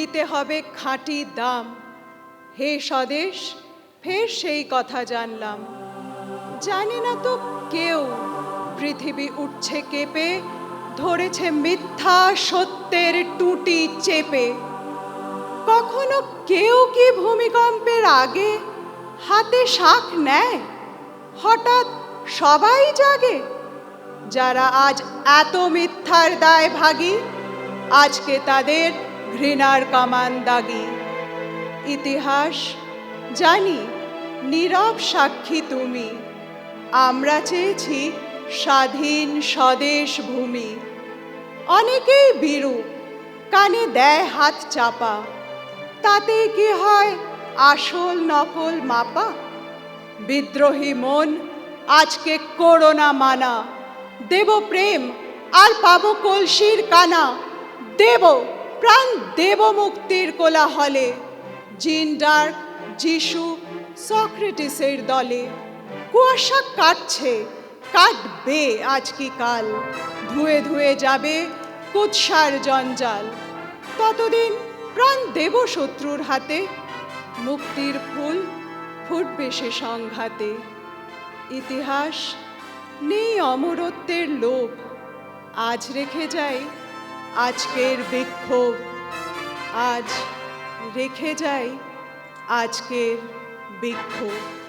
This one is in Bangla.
দিতে হবে খাঁটি দাম। হে স্বদেশ, ফের সেই কথা জানলাম। জানে না তো কেউ, পৃথিবী উঠছে কেঁপে, ধরেছে মিথ্যা সত্যের টুটি চেপে। কখনো কেউ কি ভূমিকম্পের আগে হাতে শাঁখ নেয়? হঠাৎ সবাই জাগে। যারা আজ এত মিথ্যার দায় ভাগী, আজকে তাদের ঘৃণার কামান দাগি। ইতিহাস জানি, নীরব সাক্ষী তুমি। আমরা চেয়েছি স্বাধীন স্বদেশ ভূমি। অনেকেই বিরূপ, কানে দেয় হাত চাপা। তাতে কি হয় আসল নকল মাপা? বিদ্রোহী মন আজকে করোনা মানা। দেব প্রেম আর পাবো কলসির কানা। দেব প্রাণ, দেব মুক্তির কোলাহলে। জিন ডার্ক, যিশু, সক্রেটিসের দলে। কুয়াশা কাটছে, কাটবে আজ কি কাল। ধুয়ে ধুয়ে যাবে কুৎসার জঞ্জাল। ততদিন প্রাণ দেব শত্রুর হাতে। মুক্তির ফুল ফুটবে সে সংঘাতে। ইতিহাস নেই অমরত্বের লোভ, আজ রেখে যাই আজকের বিক্ষোভ। আজ রেখে যাই আজকের বিক্ষোভ।